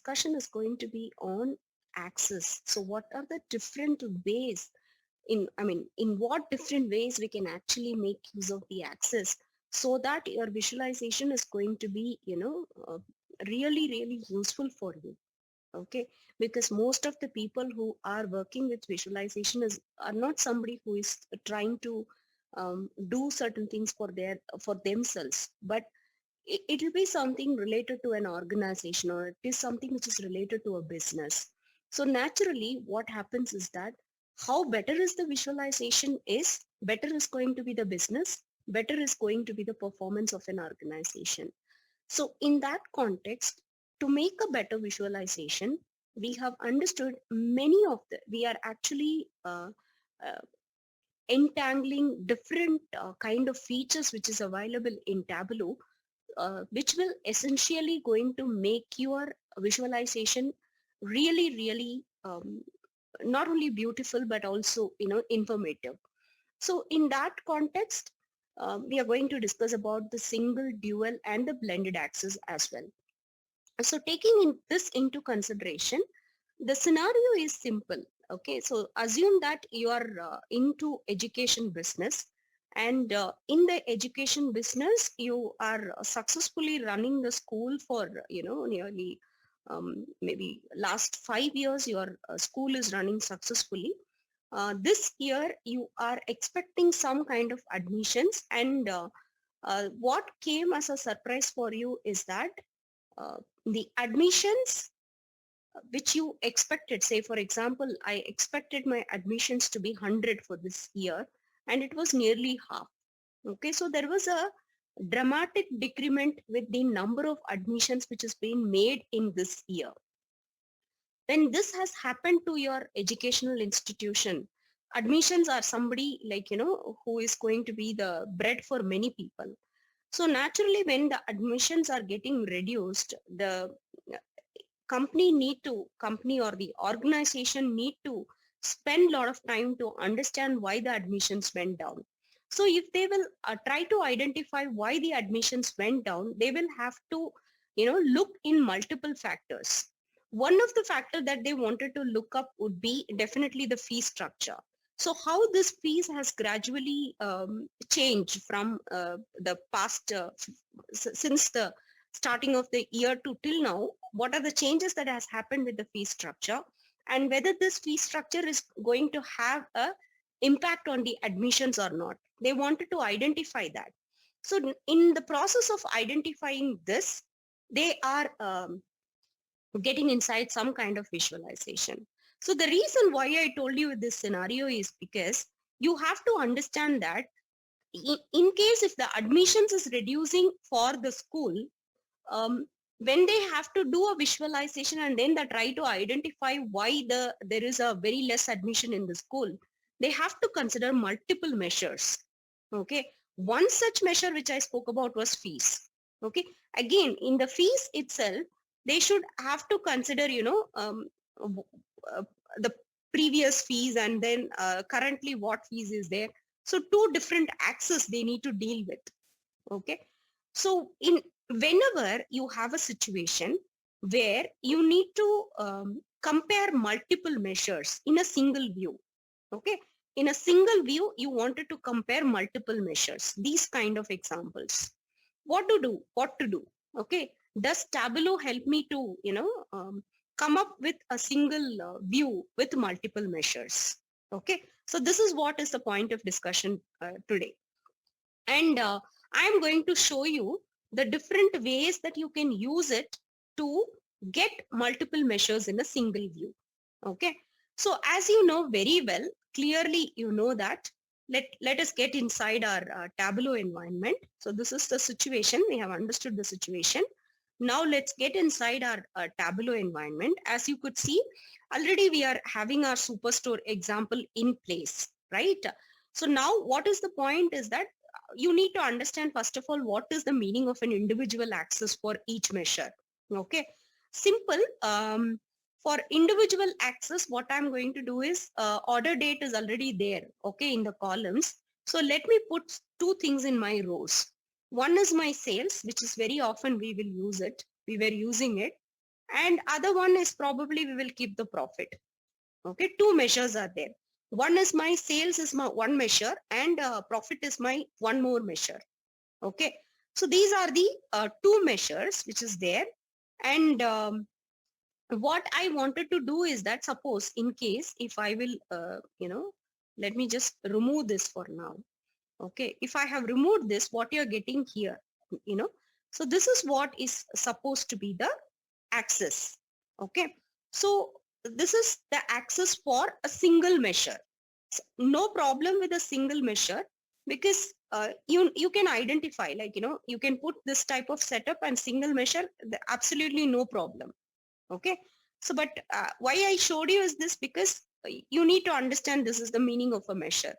discussion is going to be on access. So what are the different ways in what different ways we can actually make use of the access so that your visualization is going to be, really, really useful for you. Okay, because most of the people who are working with visualization are not somebody who is trying to do certain things for themselves, but it will be something related to an organization, or it is something which is related to a business. So naturally what happens is that how better is the visualization is, better is going to be the business, better is going to be the performance of an organization. So in that context, to make a better visualization, we have understood we are actually uh, entangling different kind of features which is available in Tableau, which will essentially going to make your visualization really, really not only beautiful but also, informative. So in that context, we are going to discuss about the single, dual, and the blended axis as well. So taking this into consideration, the scenario is simple. Okay, so assume that you are into education business, and in the education business you are successfully running the school for, nearly maybe last 5 years your school is running successfully. This year you are expecting some kind of admissions, and what came as a surprise for you is that uh, the admissions which you expected, say for example, I expected my admissions to be 100 for this year, and it was nearly half. Okay, so there was a dramatic decrement with the number of admissions which has been made in this year. When this has happened to your educational institution, admissions are somebody, like, who is going to be the bread for many people. So naturally when the admissions are getting reduced, the company or the organization need to spend a lot of time to understand why the admissions went down. So if they will try to identify why the admissions went down, they will have to, look in multiple factors. One of the factor that they wanted to look up would be definitely the fee structure. So how this fees has gradually changed from the past since the starting of the year to till now, what are the changes that has happened with the fee structure, and whether this fee structure is going to have a impact on the admissions or not. They wanted to identify that. So in the process of identifying this, they are getting inside some kind of visualization. So the reason why I told you this scenario is because you have to understand that in case if the admissions is reducing for the school, when they have to do a visualization and then they try to identify why there is a very less admission in the school, they have to consider multiple measures. Okay, one such measure which I spoke about was fees. Okay, again in the fees itself, they should have to consider, uh, the previous fees, and then currently what fees is there. So two different axes they need to deal with. Okay, so in whenever you have a situation where you need to compare multiple measures in a single view. Okay, in a single view you wanted to compare multiple measures, these kind of examples, what to do. Okay, does Tableau help me to, come up with a single view with multiple measures? Okay, so this is what is the point of discussion today. And I'm going to show you the different ways that you can use it to get multiple measures in a single view. Okay, so as you know very well, clearly you know that, let us get inside our Tableau environment. So this is the situation, we have understood the situation. Now let's get inside our Tableau environment. As you could see, already we are having our superstore example in place, right? So now what is the point is that you need to understand first of all what is the meaning of an individual axis for each measure. Okay, simple. For individual axis, what I'm going to do is order date is already there, okay, in the columns. So let me put two things in my rows. One is my sales, which is very often we will use it, we were using it, and other one is probably we will keep the profit. Okay, two measures are there. One is my sales is my one measure, and profit is my one more measure. Okay, so these are the two measures which is there. And what I wanted to do is that, suppose in case if I will let me just remove this for now. Okay, if I have removed this, what you're getting here, you know so this is what is supposed to be the axis. Okay, so this is the axis for a single measure. No problem with a single measure, because you can identify, like, you can put this type of setup and single measure, absolutely no problem. Okay, so but why I showed you is this, because you need to understand this is the meaning of a measure.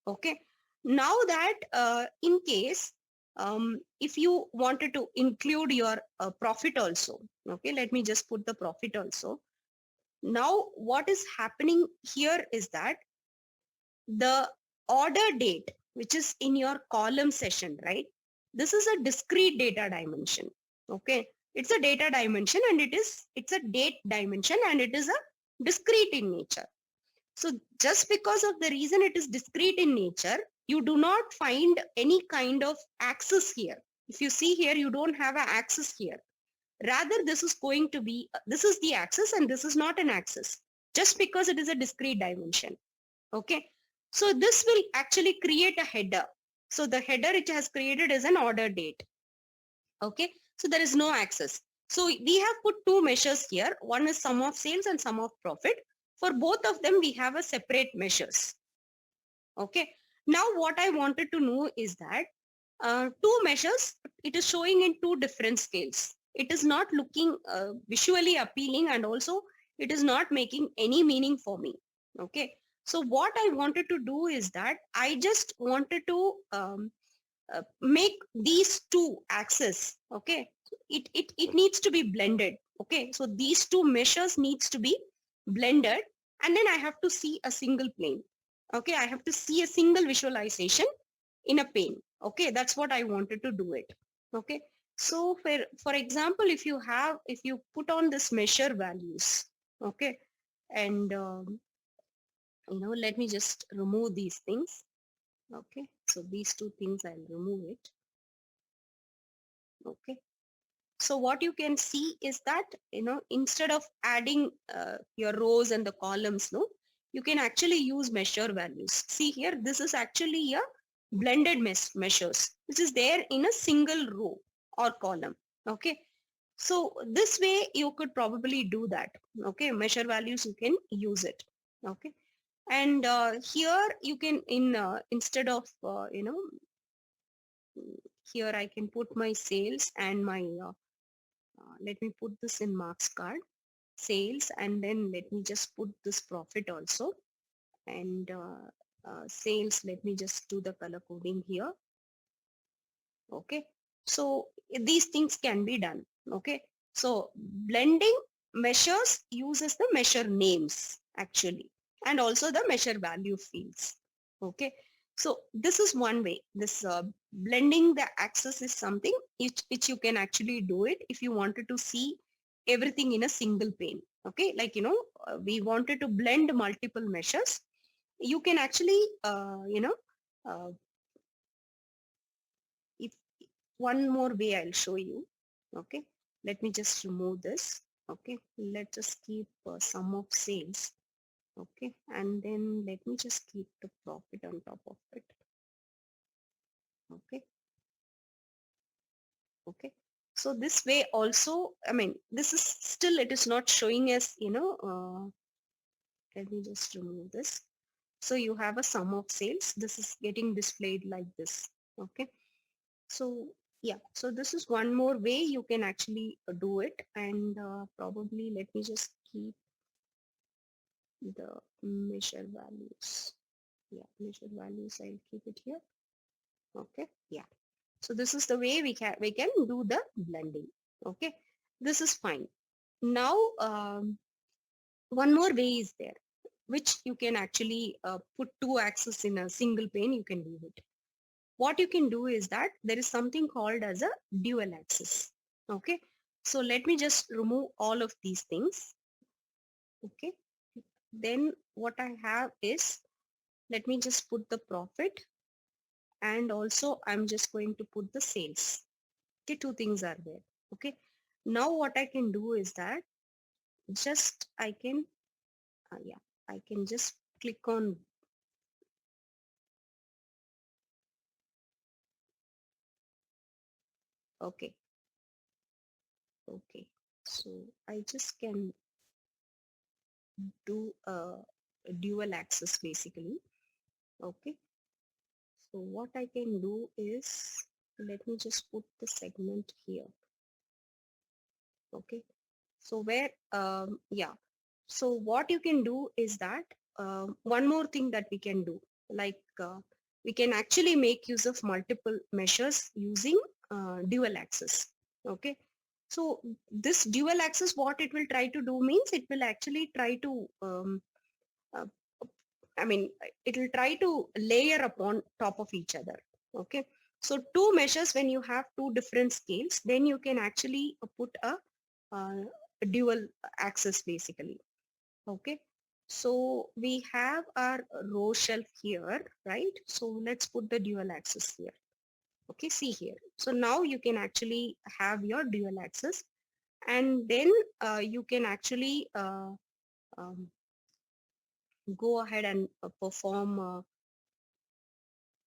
Okay, now that in case if you wanted to include your profit also, okay, let me just put the profit also. Now what is happening here is that the order date which is in your column session, right, this is a discrete data dimension. Okay, it's a data dimension, and it's a date dimension, and it is a discrete in nature. So just because of the reason it is discrete in nature, you do not find any kind of axis here. If you see here, you don't have an axis here. Rather, this is going to be, this is the axis and this is not an axis, just because it is a discrete dimension. Okay, so this will actually create a header. So the header it has created is an order date. Okay, so there is no axis. So we have put two measures here. One is sum of sales and sum of profit. For both of them, we have a separate measures. Okay, now what I wanted to know is that two measures, it is showing in two different scales. It is not looking visually appealing, and also it is not making any meaning for me. Okay, so what I wanted to do is that I just wanted to make these two axes. Okay, it needs to be blended. Okay, so these two measures needs to be blended, and then I have to see a single plane. Okay, I have to see a single visualization in a pane. Okay, that's what I wanted to do it. Okay, so for example, if you put on this measure values. Okay, and let me just remove these things. Okay, so these two things I'll remove it. Okay, so what you can see is that, instead of adding your rows and the columns, no, you can actually use measure values. See here, this is actually a blended measures which is there in a single row or column. Okay, so this way you could probably do that. Okay, measure values, you can use it. Okay, and here you can instead of here I can put my sales and my let me put this in marks card, sales, and then let me just put this profit also. And sales, let me just do the color coding here. Okay, so these things can be done. Okay, so blending measures uses the measure names actually, and also the measure value fields. Okay, so this is one way. This blending the axis is something which you can actually do it if you wanted to see everything in a single pane. Okay, like, we wanted to blend multiple measures. You can actually uh, if one more way I'll show you. Okay, let me just remove this. Okay, let's just keep sum of sales. Okay, and then let me just keep the profit on top of it. Okay, okay, so this way also, I mean, this is still, it is not showing as, let me just remove this. So you have a sum of sales, this is getting displayed like this. Okay, so yeah, so this is one more way you can actually do it. And probably let me just keep the measure values. Yeah, measure values, I'll keep it here. Okay, yeah, so this is the way we can do the blending. Okay, this is fine. Now one more way is there, which you can actually put two axes in a single pane. You can do it. What you can do is that there is something called as a dual axis. Okay, So let me just remove all of these things. Okay. Then what I have is, let me just put the profit, and also I'm just going to put the sales. Okay, two things are there. Okay. Now what I can do is that just I can, yeah, I can just click on, okay, okay. So I just can do a dual access basically. Okay. So what I can do is, let me just put the segment here. Okay. So where, yeah. So what you can do is that one more thing that we can do, like we can actually make use of multiple measures using dual access. Okay. So this dual access, what it will try to do means it will actually try to, uh, I mean, it will try to layer upon top of each other. Okay. So two measures, when you have two different scales, then you can actually put uh, a dual access basically. Okay. So we have our row shelf here, right? So let's put the dual axis here. Okay, see here. So now you can actually have your dual axis, and then you can actually um, go ahead and perform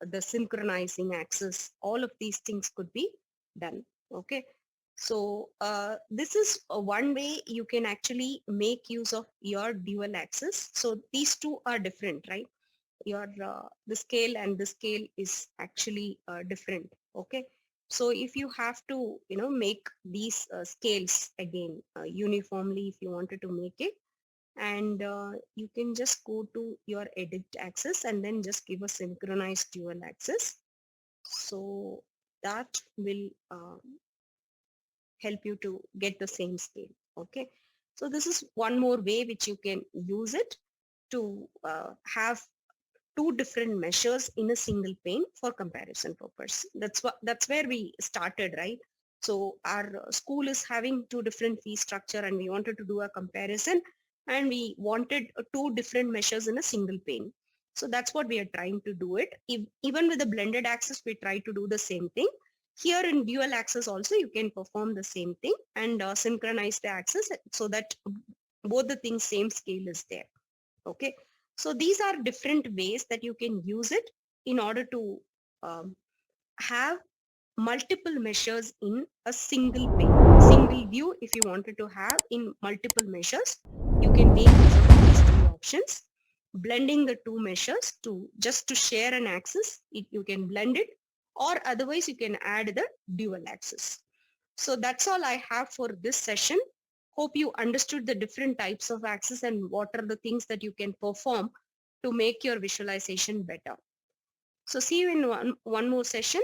the synchronizing axis. All of these things could be done. Okay. So this is one way you can actually make use of your dual axis. So these two are different, right? Your the scale and the scale is actually different. Okay. So if you have to, make these scales again uniformly, if you wanted to make it, and you can just go to your edit axis and then just give a synchronized dual axis. So that will help you to get the same scale. Okay. So this is one more way which you can use it to have two different measures in a single pane for comparison purpose. That's where we started, right? So our school is having two different fee structure, and we wanted to do a comparison, and we wanted two different measures in a single pane. So that's what we are trying to do it. Even with the blended access, we try to do the same thing. Here in dual access also, you can perform the same thing and synchronize the access so that both the things same scale is there. Okay. So these are different ways that you can use it in order to um, have multiple measures in a single pane, single view. If you wanted to have in multiple measures, you can make use of these three options. Blending the two measures to just to share an axis, you can blend it, or otherwise you can add the dual axis. So that's all I have for this session. Hope you understood the different types of axis and what are the things that you can perform to make your visualization better. So see you in one more session.